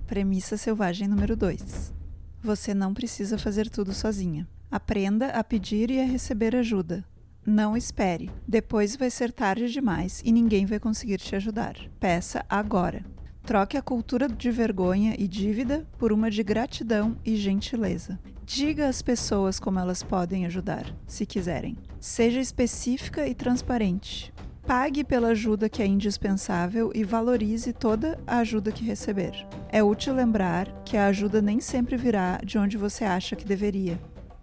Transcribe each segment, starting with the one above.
Premissa selvagem número 2. Você não precisa fazer tudo sozinha. Aprenda a pedir e a receber ajuda. Não espere. Depois vai ser tarde demais e ninguém vai conseguir te ajudar. Peça agora. Troque a cultura de vergonha e dívida por uma de gratidão e gentileza. Diga às pessoas como elas podem ajudar, se quiserem. Seja específica e transparente. Pague pela ajuda que é indispensável e valorize toda a ajuda que receber. É útil lembrar que a ajuda nem sempre virá de onde você acha que deveria.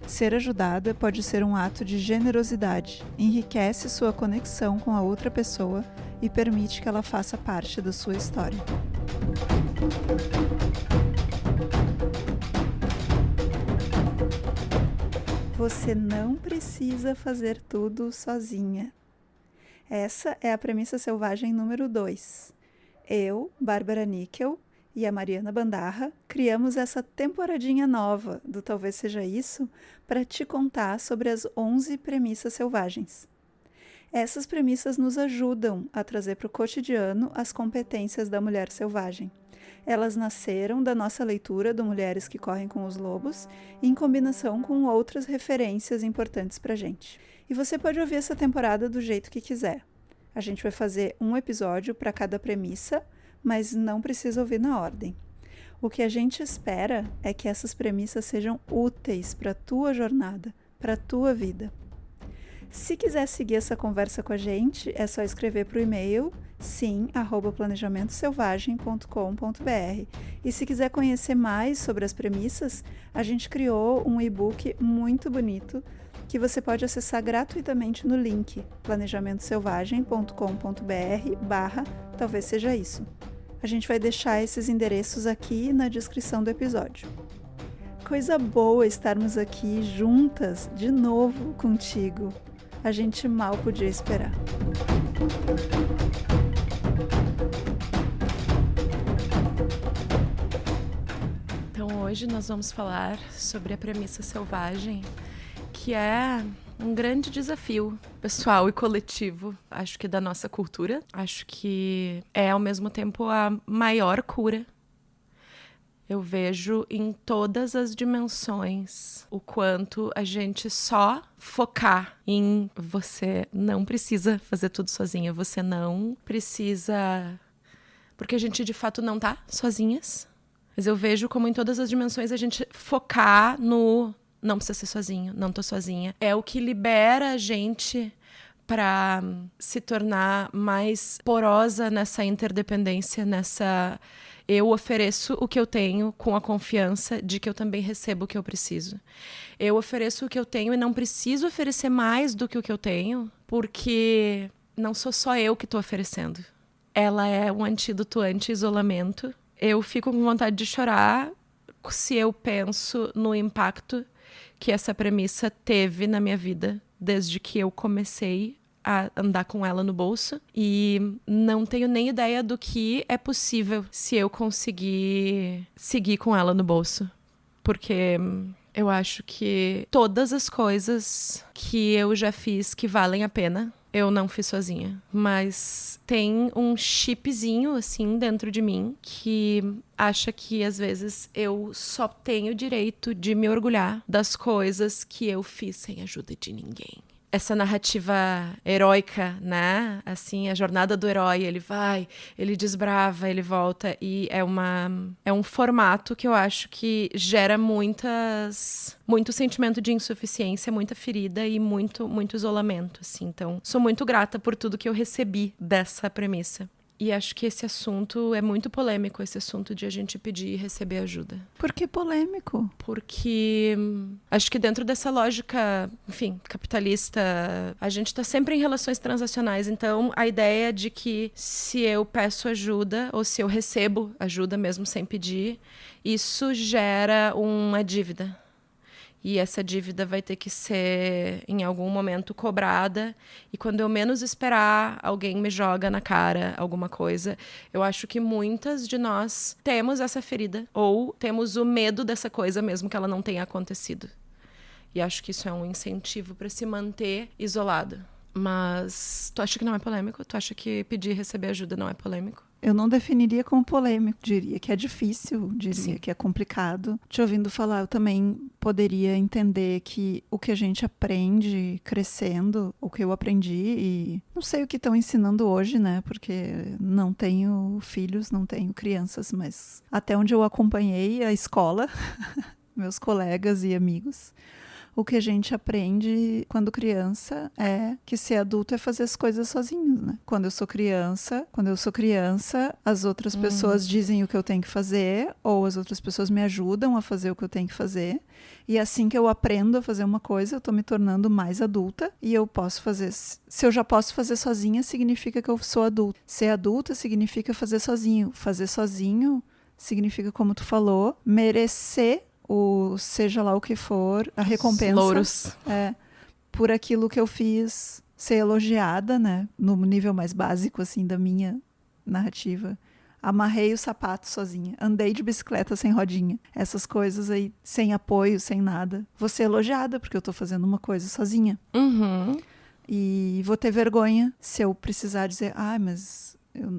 Ser ajudada pode ser um ato de generosidade, enriquece sua conexão com a outra pessoa e permite que ela faça parte da sua história. Você não precisa fazer tudo sozinha. Essa é a premissa selvagem número 2. Eu, Bárbara Níquel e a Mariana Bandarra criamos essa temporadinha nova do Talvez Seja Isso para te contar sobre as 11 premissas selvagens. Essas premissas nos ajudam a trazer para o cotidiano as competências da mulher selvagem. Elas nasceram da nossa leitura do Mulheres que Correm com os Lobos, em combinação com outras referências importantes para a gente. E você pode ouvir essa temporada do jeito que quiser. A gente vai fazer um episódio para cada premissa, mas não precisa ouvir na ordem. O que a gente espera é que essas premissas sejam úteis para a tua jornada, para a tua vida. Se quiser seguir essa conversa com a gente, é só escrever para o e-mail sim@planejamentoselvagem.com.br. E se quiser conhecer mais sobre as premissas, a gente criou um e-book muito bonito que você pode acessar gratuitamente no link planejamentoselvagem.com.br/talvez seja isso. A gente vai deixar esses endereços aqui na descrição do episódio. Coisa boa estarmos aqui juntas de novo contigo. A gente mal podia esperar. Então hoje nós vamos falar sobre a premissa selvagem, que é um grande desafio pessoal e coletivo, acho que da nossa cultura. Acho que é ao mesmo tempo a maior cura. Eu vejo em todas as dimensões o quanto a gente só focar em você não precisa fazer tudo sozinha, você não precisa... Porque a gente de fato não tá sozinhas. Mas eu vejo como em todas as dimensões a gente focar no não precisa ser sozinho, não tô sozinha. É o que libera a gente para se tornar mais porosa nessa interdependência, nessa... Eu ofereço o que eu tenho com a confiança de que eu também recebo o que eu preciso. Eu ofereço o que eu tenho e não preciso oferecer mais do que o que eu tenho, porque não sou só eu que estou oferecendo. Ela é um antídoto anti-isolamento. Eu fico com vontade de chorar se eu penso no impacto que essa premissa teve na minha vida desde que eu comecei a andar com ela no bolso, e não tenho nem ideia do que é possível se eu conseguir seguir com ela no bolso, porque eu acho que todas as coisas que eu já fiz que valem a pena, eu não fiz sozinha, mas tem um chipzinho assim dentro de mim que acha que às vezes eu só tenho direito de me orgulhar das coisas que eu fiz sem ajuda de ninguém. Essa narrativa heróica, né? Assim, a jornada do herói, ele vai, ele desbrava, ele volta, e é um formato que eu acho que gera muito sentimento de insuficiência, muita ferida e muito isolamento, assim. Então, sou muito grata por tudo que eu recebi dessa premissa. E acho que esse assunto é muito polêmico, esse assunto de a gente pedir e receber ajuda. Por que polêmico? Porque acho que dentro dessa lógica, enfim, capitalista, a gente tá sempre em relações transacionais. Então, a ideia de que se eu peço ajuda, ou se eu recebo ajuda mesmo sem pedir, isso gera uma dívida. E essa dívida vai ter que ser, em algum momento, cobrada. E quando eu menos esperar, alguém me joga na cara alguma coisa. Eu acho que muitas de nós temos essa ferida. Ou temos o medo dessa coisa, mesmo que ela não tenha acontecido. E acho que isso é um incentivo para se manter isolado. Mas tu acha que não é polêmico? Tu acha que pedir e receber ajuda não é polêmico? Eu não definiria como polêmico, diria que é difícil, diria Sim. que é complicado. Te ouvindo falar, eu também poderia entender que o que a gente aprende crescendo, o que eu aprendi, e não sei o que estão ensinando hoje, né? Porque não tenho filhos, não tenho crianças, mas até onde eu acompanhei a escola, meus colegas e amigos, o que a gente aprende quando criança é que ser adulto é fazer as coisas sozinho, né? Quando eu sou criança, as outras pessoas dizem o que eu tenho que fazer, ou as outras pessoas me ajudam a fazer o que eu tenho que fazer. E assim que eu aprendo a fazer uma coisa, eu tô me tornando mais adulta e eu posso fazer. Se eu já posso fazer sozinha, significa que eu sou adulta. Ser adulta significa fazer sozinho. Fazer sozinho significa, como tu falou, merecer seja lá o que for, a recompensa. Louros. Por aquilo que eu fiz, ser elogiada, né? No nível mais básico, assim, da minha narrativa. Amarrei o sapato sozinha. Andei de bicicleta sem rodinha. Essas coisas aí, sem apoio, sem nada. Vou ser elogiada, porque eu tô fazendo uma coisa sozinha. E vou ter vergonha se eu precisar dizer, mas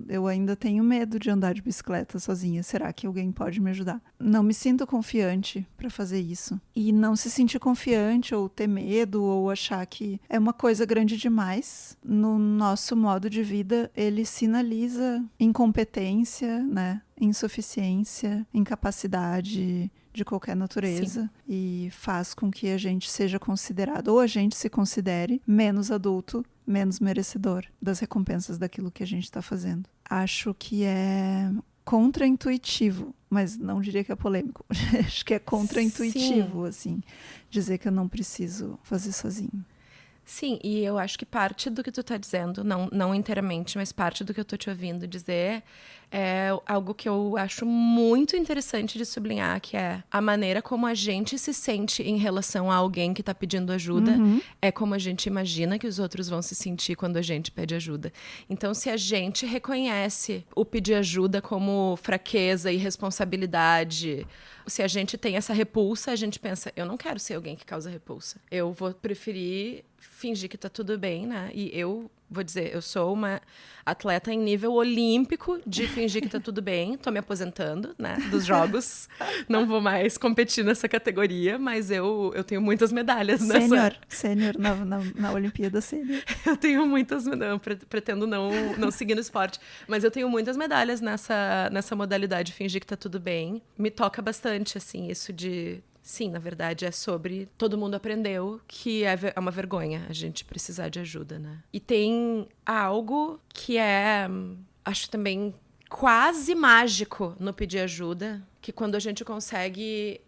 eu ainda tenho medo de andar de bicicleta sozinha. Será que alguém pode me ajudar? Não me sinto confiante para fazer isso. E não se sentir confiante ou ter medo ou achar que é uma coisa grande demais. No nosso modo de vida, ele sinaliza incompetência, né? Insuficiência, incapacidade de qualquer natureza. Sim. E faz com que a gente seja considerado, ou a gente se considere menos adulto, menos merecedor das recompensas daquilo que a gente está fazendo. Acho que é contraintuitivo, mas não diria que é polêmico. Acho que é contraintuitivo, assim, dizer que eu não preciso fazer sozinho. Sim, e eu acho que parte do que tu tá dizendo, não inteiramente, mas parte do que eu tô te ouvindo dizer é algo que eu acho muito interessante de sublinhar, que é a maneira como a gente se sente em relação a alguém que tá pedindo ajuda, é como a gente imagina que os outros vão se sentir quando a gente pede ajuda. Então, se a gente reconhece o pedir ajuda como fraqueza e responsabilidade, se a gente tem essa repulsa, a gente pensa, eu não quero ser alguém que causa repulsa. Eu vou preferir fingir que tá tudo bem, né? E eu vou dizer, eu sou uma atleta em nível olímpico de fingir que tá tudo bem. Tô me aposentando, né, dos jogos. Não vou mais competir nessa categoria, mas eu tenho muitas medalhas nessa... Sênior na Olimpíada Sênior. Eu tenho muitas... Não, pretendo não seguir no esporte. Mas eu tenho muitas medalhas nessa modalidade de fingir que tá tudo bem. Me toca bastante, assim, isso de... Sim, na verdade, é sobre... Todo mundo aprendeu que é uma vergonha a gente precisar de ajuda, né? E tem algo que é, acho também, quase mágico no pedir ajuda, que quando a gente consegue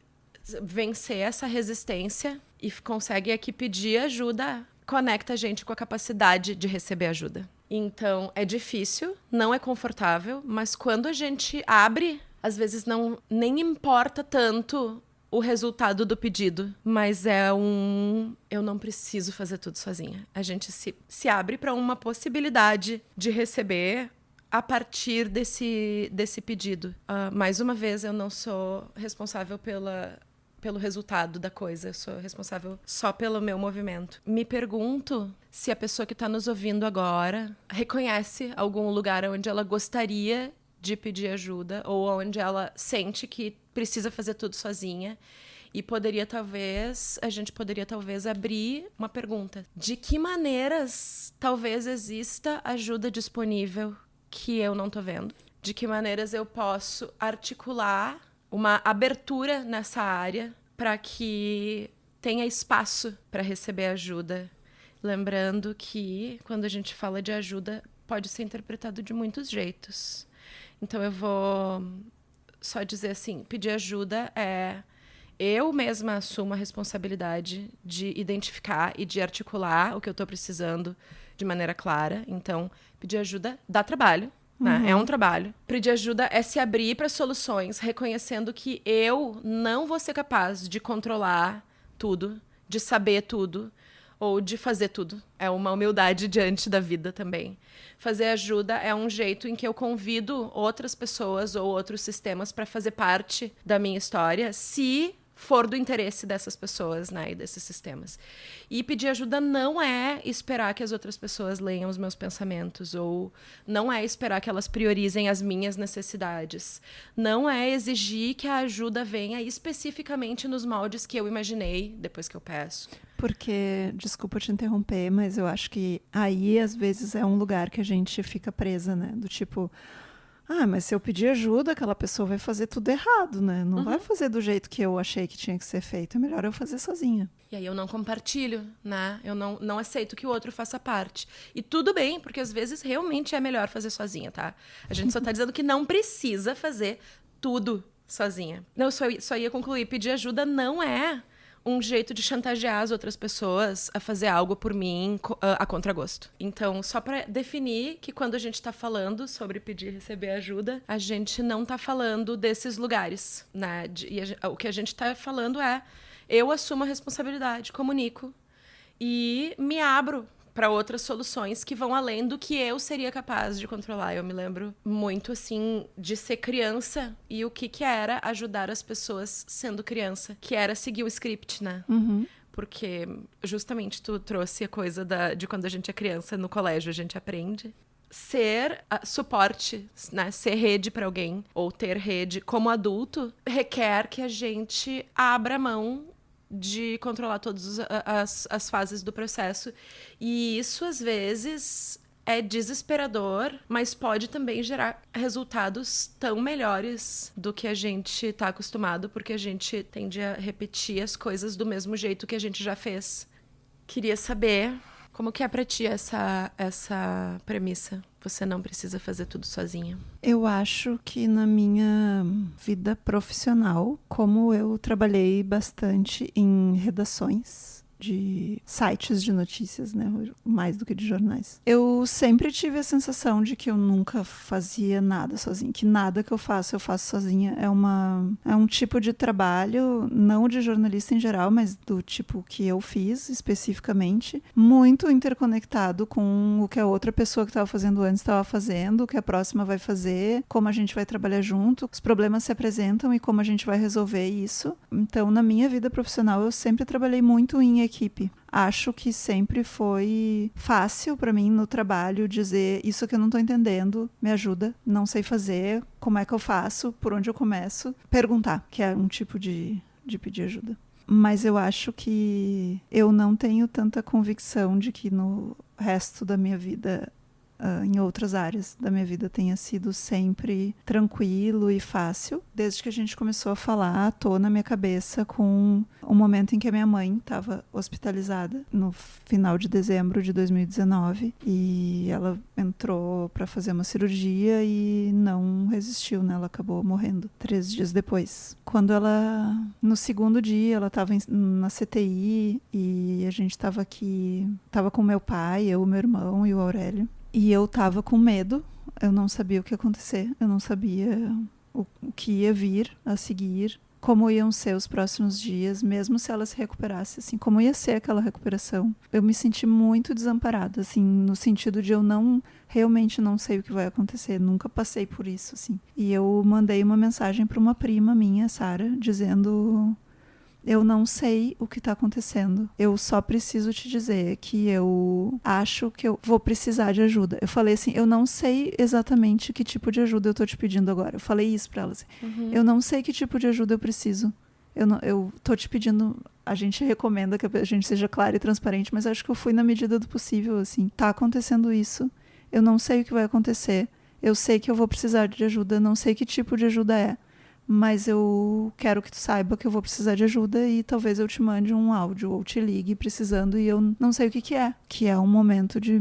vencer essa resistência e consegue aqui pedir ajuda, conecta a gente com a capacidade de receber ajuda. Então, é difícil, não é confortável, mas quando a gente abre, às vezes nem importa tanto o resultado do pedido, mas eu não preciso fazer tudo sozinha. A gente se abre para uma possibilidade de receber a partir desse pedido. Mais uma vez, eu não sou responsável pelo resultado da coisa, eu sou responsável só pelo meu movimento. Me pergunto se a pessoa que está nos ouvindo agora reconhece algum lugar onde ela gostaria de pedir ajuda, ou onde ela sente que precisa fazer tudo sozinha. E a gente poderia talvez abrir uma pergunta. De que maneiras talvez exista ajuda disponível que eu não tô vendo? De que maneiras eu posso articular uma abertura nessa área para que tenha espaço para receber ajuda? Lembrando que quando a gente fala de ajuda, pode ser interpretado de muitos jeitos. Então eu vou só dizer assim, pedir ajuda é... Eu mesma assumo a responsabilidade de identificar e de articular o que eu estou precisando de maneira clara. Então, pedir ajuda dá trabalho, né? É um trabalho. Pedir ajuda é se abrir para soluções, reconhecendo que eu não vou ser capaz de controlar tudo, de saber tudo, ou de fazer tudo. É uma humildade diante da vida também. Fazer ajuda é um jeito em que eu convido outras pessoas ou outros sistemas para fazer parte da minha história, se for do interesse dessas pessoas, né, e desses sistemas. E pedir ajuda não é esperar que as outras pessoas leiam os meus pensamentos, ou não é esperar que elas priorizem as minhas necessidades. Não é exigir que a ajuda venha especificamente nos moldes que eu imaginei depois que eu peço. Porque, desculpa te interromper, mas eu acho que aí, às vezes, é um lugar que a gente fica presa, né? Do tipo, mas se eu pedir ajuda, aquela pessoa vai fazer tudo errado, né? Não vai fazer do jeito que eu achei que tinha que ser feito. É melhor eu fazer sozinha. E aí eu não compartilho, né? Eu não aceito que o outro faça parte. E tudo bem, porque às vezes realmente é melhor fazer sozinha, tá? A gente só tá dizendo que não precisa fazer tudo sozinha. Não, eu só ia concluir. Pedir ajuda não é um jeito de chantagear as outras pessoas a fazer algo por mim a contragosto. Então, só para definir que quando a gente tá falando sobre pedir e receber ajuda, a gente não tá falando desses lugares, né? O que a gente tá falando é: eu assumo a responsabilidade, comunico e me abro para outras soluções que vão além do que eu seria capaz de controlar. Eu me lembro muito, assim, de ser criança e o que era ajudar as pessoas sendo criança, que era seguir o script, né? Porque justamente tu trouxe a coisa de quando a gente é criança, no colégio a gente aprende. Ser suporte, né? Ser rede para alguém, ou ter rede como adulto, requer que a gente abra mão de controlar todas as fases do processo. E isso, às vezes, é desesperador, mas pode também gerar resultados tão melhores do que a gente está acostumado, porque a gente tende a repetir as coisas do mesmo jeito que a gente já fez. Queria saber como que é pra ti essa premissa. Você não precisa fazer tudo sozinha. Eu acho que na minha vida profissional, como eu trabalhei bastante em redações de sites de notícias, né, mais do que de jornais, eu sempre tive a sensação de que eu nunca fazia nada sozinha, que nada que eu faço sozinha. É um tipo de trabalho, não de jornalista em geral, mas do tipo que eu fiz especificamente, muito interconectado com o que a outra pessoa que estava fazendo antes estava fazendo, o que a próxima vai fazer, como a gente vai trabalhar junto, os problemas se apresentam e como a gente vai resolver isso. Então, na minha vida profissional, eu sempre trabalhei muito em equipe. Acho que sempre foi fácil para mim no trabalho dizer: isso que eu não tô entendendo, me ajuda, não sei fazer, como é que eu faço, por onde eu começo. Perguntar, que é um tipo de pedir ajuda. Mas eu acho que eu não tenho tanta convicção de que no resto da minha vida, em outras áreas da minha vida, tenha sido sempre tranquilo e fácil. Desde que a gente começou a falar, tô na minha cabeça com o momento em que a minha mãe estava hospitalizada, no final de dezembro de 2019, e ela entrou para fazer uma cirurgia e não resistiu, né? Ela acabou morrendo 3 dias depois. Quando ela, no segundo dia, ela estava na CTI e a gente estava aqui, estava com meu pai, eu, meu irmão e o Aurélio. E eu tava com medo, eu não sabia o que ia acontecer, eu não sabia o que ia vir a seguir, como iam ser os próximos dias, mesmo se ela se recuperasse, assim, como ia ser aquela recuperação. Eu me senti muito desamparada, assim, no sentido de eu realmente não sei o que vai acontecer, nunca passei por isso, assim. E eu mandei uma mensagem para uma prima minha, Sara, dizendo: eu não sei o que está acontecendo. Eu só preciso te dizer que eu acho que eu vou precisar de ajuda. Eu falei assim: eu não sei exatamente que tipo de ajuda eu tô te pedindo agora. Eu falei isso pra ela assim. Eu não sei que tipo de ajuda eu preciso. Eu tô te pedindo... A gente recomenda que a gente seja clara e transparente, mas acho que eu fui na medida do possível, assim. Tá acontecendo isso. Eu não sei o que vai acontecer. Eu sei que eu vou precisar de ajuda. Não sei que tipo de ajuda é. Mas eu quero que tu saiba que eu vou precisar de ajuda e talvez eu te mande um áudio ou te ligue precisando e eu não sei o que é. Que é um momento de...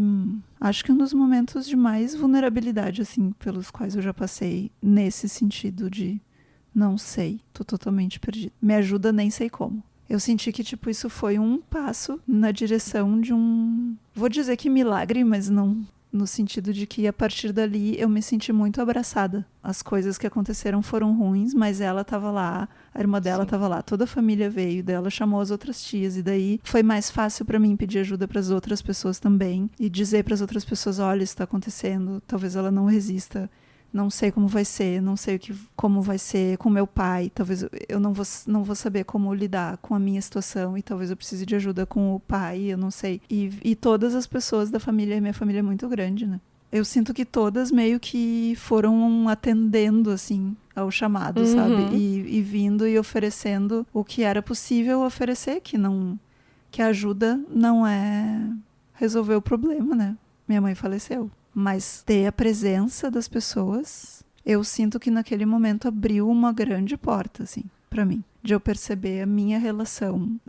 Acho que um dos momentos de mais vulnerabilidade, assim, pelos quais eu já passei, nesse sentido de não sei, tô totalmente perdida. Me ajuda, nem sei como. Eu senti que, tipo, isso foi um passo na direção de um... Vou dizer que milagre, mas não no sentido de que a partir dali eu me senti muito abraçada. As coisas que aconteceram foram ruins, mas ela estava lá, a irmã dela estava lá, toda a família veio dela, chamou as outras tias, e daí foi mais fácil para mim pedir ajuda para as outras pessoas também e dizer para as outras pessoas, olha, isso está acontecendo, talvez ela não resista. Não sei como vai ser, não sei como vai ser com meu pai. Talvez eu não vou saber como lidar com a minha situação e talvez eu precise de ajuda com o pai, eu não sei. E todas as pessoas da família, minha família é muito grande, né? Eu sinto que todas meio que foram atendendo, assim, ao chamado, sabe? E vindo e oferecendo o que era possível oferecer, que a ajuda não é resolver o problema, né? Minha mãe faleceu. Mas ter a presença das pessoas, eu sinto que naquele momento abriu uma grande porta, assim, pra mim. De eu perceber a minha relação,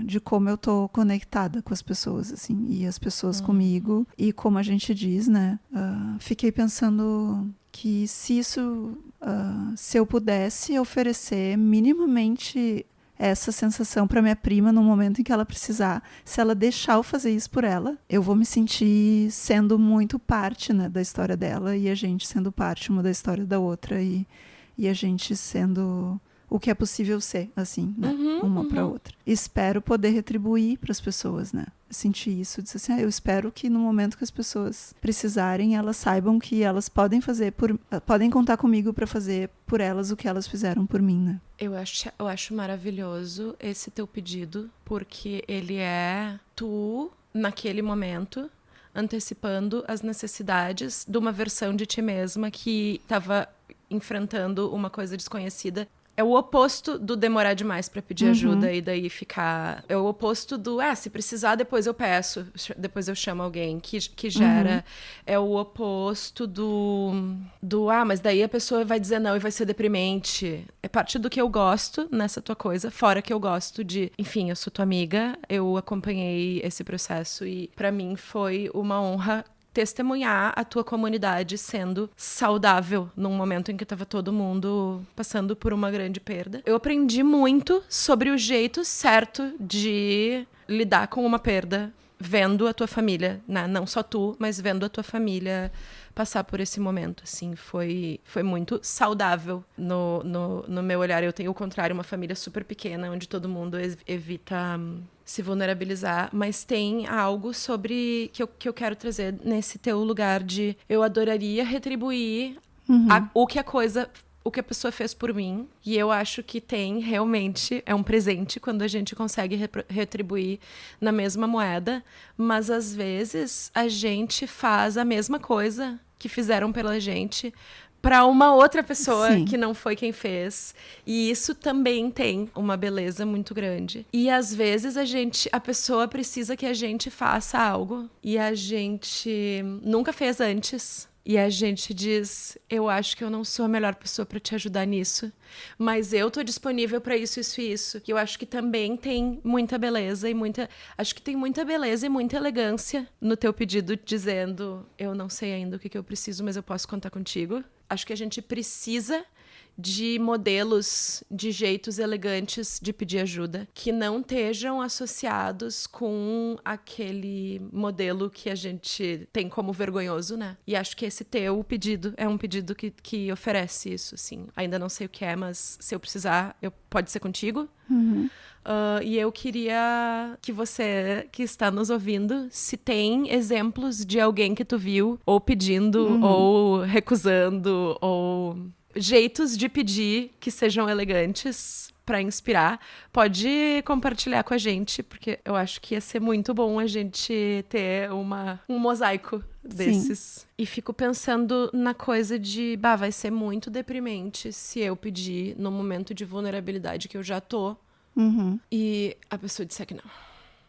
de como eu tô conectada com as pessoas, assim, e as pessoas comigo. E como a gente diz, né? Fiquei pensando que se eu pudesse oferecer minimamente essa sensação para minha prima no momento em que ela precisar, se ela deixar eu fazer isso por ela, eu vou me sentir sendo muito parte, né, da história dela e a gente sendo parte uma da história da outra e a gente sendo o que é possível ser, assim, né, uma para outra. Espero poder retribuir para as pessoas, né? Sentir isso, dizer assim, eu espero que no momento que as pessoas precisarem, elas saibam que elas podem podem contar comigo para fazer por elas o que elas fizeram por mim, né? Eu acho maravilhoso esse teu pedido, porque ele é tu, naquele momento, antecipando as necessidades de uma versão de ti mesma que estava enfrentando uma coisa desconhecida. É o oposto do demorar demais pra pedir ajuda e daí ficar... É o oposto do, se precisar, depois eu peço. Depois eu chamo alguém que gera... É o oposto do... mas daí a pessoa vai dizer não e vai ser deprimente. É parte do que eu gosto nessa tua coisa. Fora que eu gosto de... Enfim, eu sou tua amiga. Eu acompanhei esse processo e pra mim foi uma honra testemunhar a tua comunidade sendo saudável num momento em que estava todo mundo passando por uma grande perda. Eu aprendi muito sobre o jeito certo de lidar com uma perda, vendo a tua família, né? Não só tu, mas vendo a tua família passar por esse momento, assim, foi muito saudável no meu olhar. Eu tenho, ao contrário, uma família super pequena, onde todo mundo evita se vulnerabilizar, mas tem algo sobre que eu quero trazer nesse teu lugar de eu adoraria retribuir o que a pessoa fez por mim, e eu acho que realmente, é um presente quando a gente consegue retribuir na mesma moeda, mas às vezes a gente faz a mesma coisa que fizeram pela gente para uma outra pessoa que não foi quem fez. E isso também tem uma beleza muito grande. E às vezes a pessoa precisa que a gente faça algo e a gente nunca fez antes. E a gente diz, eu acho que eu não sou a melhor pessoa para te ajudar nisso, mas eu tô disponível para isso, isso e isso. E eu acho que também tem muita beleza acho que tem muita beleza e muita elegância no teu pedido dizendo, eu não sei ainda o que eu preciso, mas eu posso contar contigo. Acho que a gente precisa de modelos, de jeitos elegantes de pedir ajuda, que não estejam associados com aquele modelo que a gente tem como vergonhoso, né? E acho que esse teu pedido é um pedido que oferece isso, assim. Ainda não sei o que é, mas se eu precisar, pode ser contigo. E eu queria que você, que está nos ouvindo, se tem exemplos de alguém que tu viu, ou pedindo, ou recusando, ou jeitos de pedir que sejam elegantes para inspirar, pode compartilhar com a gente, porque eu acho que ia ser muito bom a gente ter um mosaico desses. Sim. E fico pensando na coisa de, vai ser muito deprimente se eu pedir no momento de vulnerabilidade que eu já tô, e a pessoa disser que não.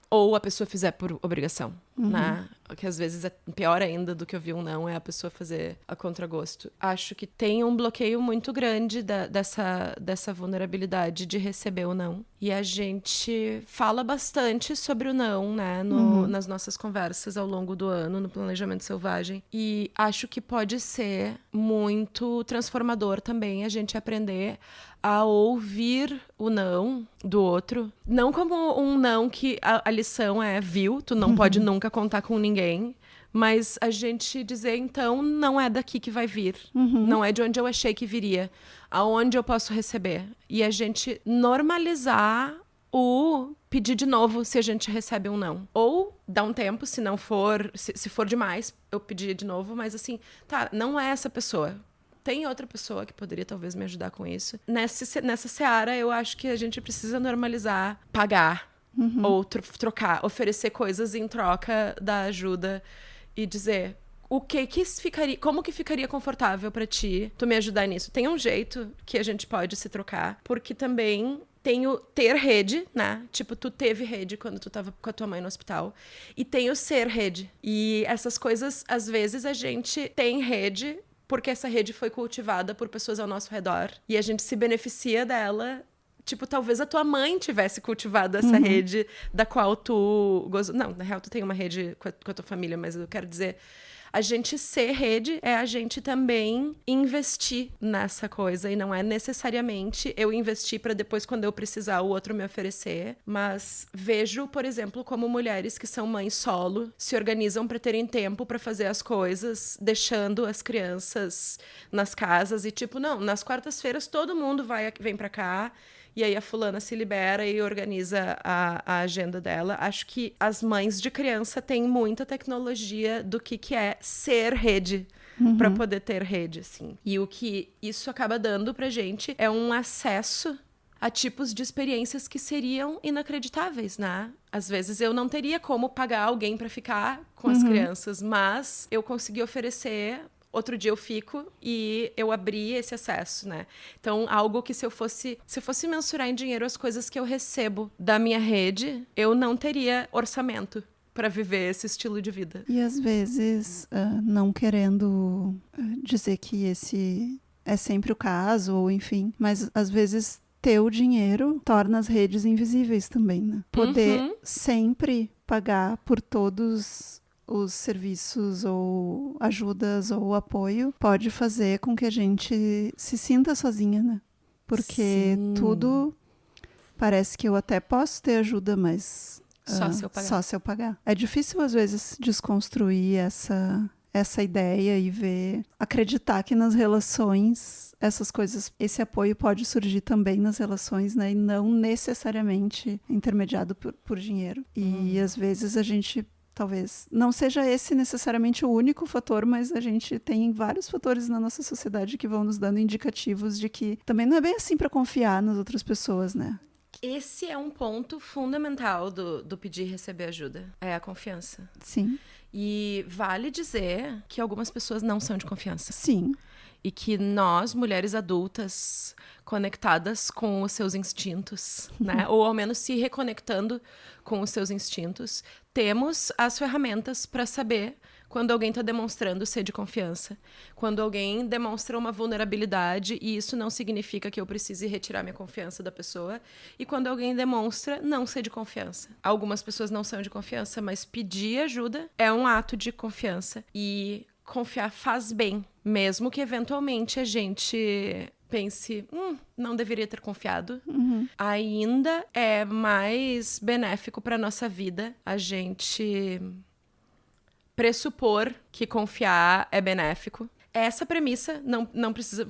Ou a pessoa fizer por obrigação, né? Que às vezes é pior ainda do que ouvir um não, é a pessoa fazer a contragosto. Acho que tem um bloqueio muito grande dessa vulnerabilidade de receber o não. E a gente fala bastante sobre o não, né? Nas nossas conversas ao longo do ano, no Planejamento Selvagem. E acho que pode ser muito transformador também a gente aprender a ouvir o não do outro. Não como um não que a lição é, viu, tu não pode nunca contar com ninguém, Mas a gente dizer, então, não é daqui que vai vir. Não é de onde eu achei que viria. Aonde eu posso receber. E a gente normalizar o pedir de novo se a gente recebe um não. Ou dar um tempo, se não for... Se for demais, eu pedir de novo. Mas assim, tá, não é essa pessoa. Tem outra pessoa que poderia talvez me ajudar com isso. Nessa seara, eu acho que a gente precisa normalizar pagar. Ou trocar, oferecer coisas em troca da ajuda. E dizer, como que ficaria confortável pra ti tu me ajudar nisso? Tem um jeito que a gente pode se trocar, porque também tem o ter rede, né? Tipo, tu teve rede quando tu tava com a tua mãe no hospital. E tem o ser rede. E essas coisas, às vezes, a gente tem rede porque essa rede foi cultivada por pessoas ao nosso redor. E a gente se beneficia dela. Tipo, talvez a tua mãe tivesse cultivado essa rede da qual tu gozou. Não, na real, tu tem uma rede com a tua família, mas eu quero dizer... A gente ser rede é a gente também investir nessa coisa. E não é necessariamente eu investir para depois, quando eu precisar, o outro me oferecer. Mas vejo, por exemplo, como mulheres que são mães solo se organizam para terem tempo para fazer as coisas, deixando as crianças nas casas. E tipo, não, nas quartas-feiras todo mundo vem para cá. E aí a fulana se libera e organiza a agenda dela. Acho que as mães de criança têm muita tecnologia do que é ser rede. Para poder ter rede, assim. E o que isso acaba dando pra gente é um acesso a tipos de experiências que seriam inacreditáveis, né? Às vezes eu não teria como pagar alguém para ficar com as crianças, mas eu consegui oferecer... Outro dia eu fico e eu abri esse acesso, né? Então, algo que se eu fosse mensurar em dinheiro as coisas que eu recebo da minha rede, eu não teria orçamento para viver esse estilo de vida. E às vezes, não querendo dizer que esse é sempre o caso, ou enfim, mas às vezes ter o dinheiro torna as redes invisíveis também, né? Poder sempre pagar por todos os serviços ou ajudas ou apoio pode fazer com que a gente se sinta sozinha, né? Porque tudo parece que eu até posso ter ajuda, mas só se eu pagar. É difícil às vezes desconstruir essa ideia e acreditar que nas relações essas coisas, esse apoio pode surgir também nas relações, né? E não necessariamente intermediado por dinheiro. E às vezes a gente talvez não seja esse necessariamente o único fator, mas a gente tem vários fatores na nossa sociedade que vão nos dando indicativos de que também não é bem assim para confiar nas outras pessoas, né? Esse é um ponto fundamental do pedir e receber ajuda. É a confiança. Sim. E vale dizer que algumas pessoas não são de confiança. Sim. E que nós, mulheres adultas, conectadas com os seus instintos, né? Ou ao menos se reconectando com os seus instintos, temos as ferramentas para saber quando alguém está demonstrando ser de confiança. Quando alguém demonstra uma vulnerabilidade e isso não significa que eu precise retirar minha confiança da pessoa. E quando alguém demonstra não ser de confiança. Algumas pessoas não são de confiança, mas pedir ajuda é um ato de confiança. E confiar faz bem, mesmo que eventualmente a gente pense, não deveria ter confiado. Ainda é mais benéfico para nossa vida a gente pressupor que confiar é benéfico. Essa premissa,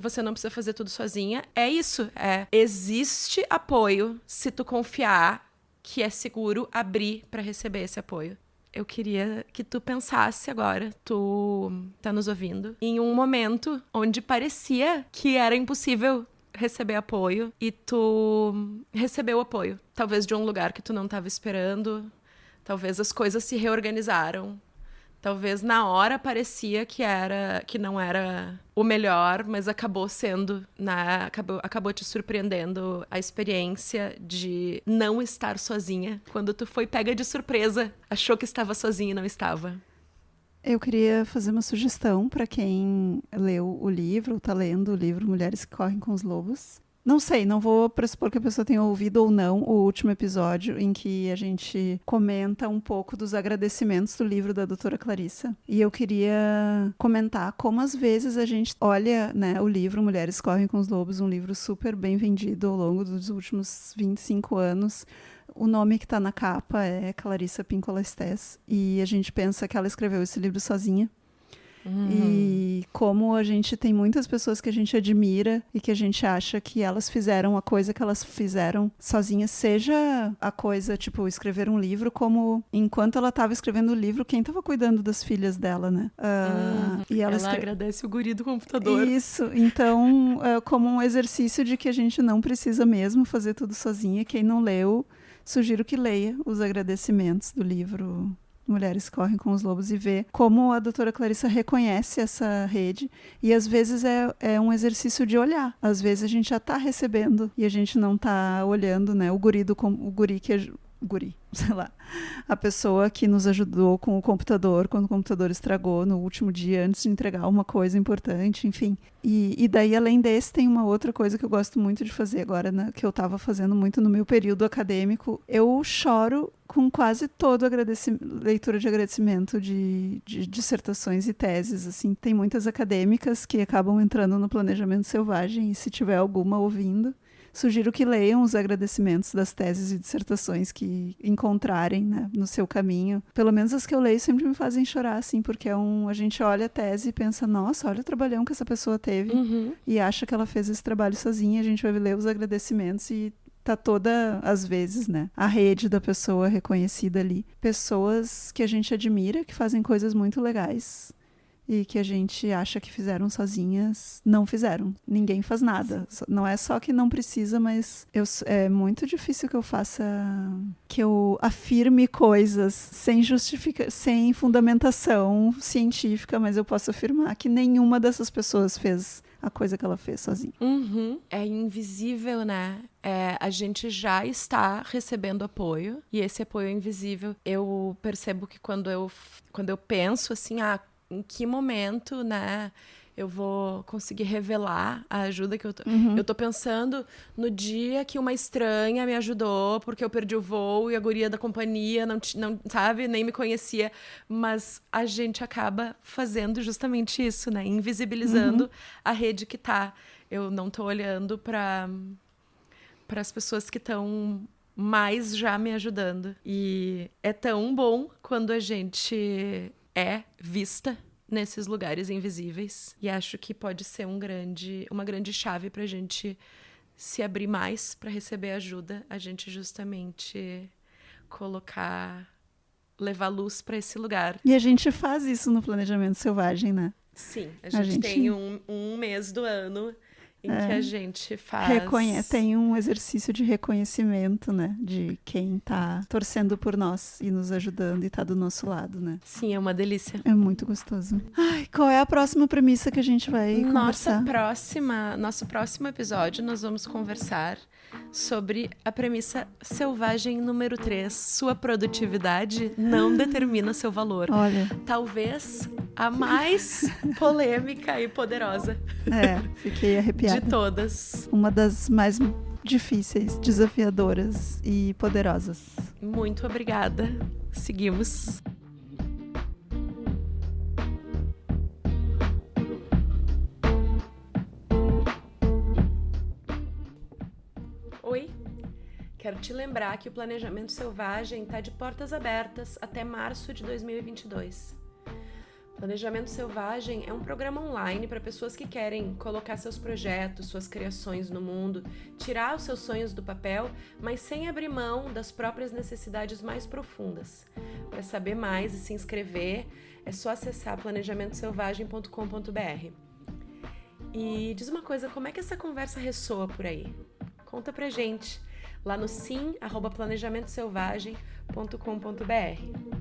você não precisa fazer tudo sozinha, é isso. Existe apoio se tu confiar que é seguro abrir para receber esse apoio. Eu queria que tu pensasse agora, tu tá nos ouvindo, em um momento onde parecia que era impossível receber apoio e tu recebeu apoio. Talvez de um lugar que tu não estava esperando, talvez as coisas se reorganizaram. Talvez na hora parecia que não era o melhor, mas acabou sendo, né? Acabou te surpreendendo a experiência de não estar sozinha. Quando tu foi pega de surpresa, achou que estava sozinha e não estava. Eu queria fazer uma sugestão para quem leu o livro, ou está lendo o livro Mulheres que Correm com os Lobos. Não sei, não vou pressupor que a pessoa tenha ouvido ou não o último episódio em que a gente comenta um pouco dos agradecimentos do livro da doutora Clarissa. E eu queria comentar como às vezes a gente olha, né, o livro Mulheres Correm com os Lobos, um livro super bem vendido ao longo dos últimos 25 anos, O nome que está na capa é Clarissa Pinkola Estés, e a gente pensa que ela escreveu esse livro sozinha. E como a gente tem muitas pessoas que a gente admira e que a gente acha que elas fizeram a coisa que elas fizeram sozinhas, seja a coisa, tipo, escrever um livro, como enquanto ela estava escrevendo o livro, quem estava cuidando das filhas dela, né? E ela agradece o guri do computador. Isso, então, como um exercício de que a gente não precisa mesmo fazer tudo sozinha. Quem não leu, sugiro que leia os agradecimentos do livro Mulheres Correm com os Lobos e vê como a doutora Clarissa reconhece essa rede. E às vezes é um exercício de olhar. Às vezes a gente já está recebendo e a gente não está olhando, né? O guri que é... Guri, sei lá. A pessoa que nos ajudou com o computador quando o computador estragou no último dia antes de entregar uma coisa importante, enfim. E daí, além desse, tem uma outra coisa que eu gosto muito de fazer agora, né, que eu estava fazendo muito no meu período acadêmico. Eu choro com quase todo leitura de agradecimento de dissertações e teses, assim. Tem muitas acadêmicas que acabam entrando no planejamento selvagem, e se tiver alguma ouvindo, sugiro que leiam os agradecimentos das teses e dissertações que encontrarem, né, no seu caminho. Pelo menos as que eu leio sempre me fazem chorar, assim, porque a gente olha a tese e pensa, nossa, olha o trabalhão que essa pessoa teve, e acha que ela fez esse trabalho sozinha. A gente vai ler os agradecimentos e tá toda, às vezes, né, a rede da pessoa reconhecida ali. Pessoas que a gente admira, que fazem coisas muito legais, e que a gente acha que fizeram sozinhas, não fizeram. Ninguém faz nada. Não é só que não precisa, mas é muito difícil que eu afirme coisas sem fundamentação científica, mas eu posso afirmar que nenhuma dessas pessoas fez a coisa que ela fez sozinha. É invisível, né? A gente já está recebendo apoio, e esse apoio é invisível. Eu percebo que quando eu penso assim, em que momento, né, eu vou conseguir revelar a ajuda que eu tô... Eu tô pensando no dia que uma estranha me ajudou porque eu perdi o voo e a guria da companhia não sabe, nem me conhecia. Mas a gente acaba fazendo justamente isso, né? Invisibilizando a rede que tá. Eu não tô olhando para as pessoas que estão mais já me ajudando. E é tão bom quando a gente é vista nesses lugares invisíveis. E acho que pode ser uma grande chave pra gente se abrir mais para receber ajuda. A gente justamente levar luz para esse lugar. E a gente faz isso no Planejamento Selvagem, né? Sim, a gente tem um mês do ano em que a gente faz... Tem um exercício de reconhecimento, né? De quem tá torcendo por nós e nos ajudando e tá do nosso lado, né? Sim, é uma delícia. É muito gostoso. Ai, qual é a próxima premissa que a gente vai conversar? Nosso próximo episódio, nós vamos conversar sobre a premissa selvagem número 3. Sua produtividade não determina seu valor. Olha. Talvez a mais polêmica e poderosa. Fiquei arrepiada. De todas. Uma das mais difíceis, desafiadoras e poderosas. Muito obrigada. Seguimos. Oi. Quero te lembrar que o Planejamento Selvagem está de portas abertas até março de 2022. Planejamento Selvagem é um programa online para pessoas que querem colocar seus projetos, suas criações no mundo, tirar os seus sonhos do papel, mas sem abrir mão das próprias necessidades mais profundas. Para saber mais e se inscrever, é só acessar planejamentoselvagem.com.br. E diz uma coisa, como é que essa conversa ressoa por aí? Conta pra gente lá no sim@planejamentoselvagem.com.br.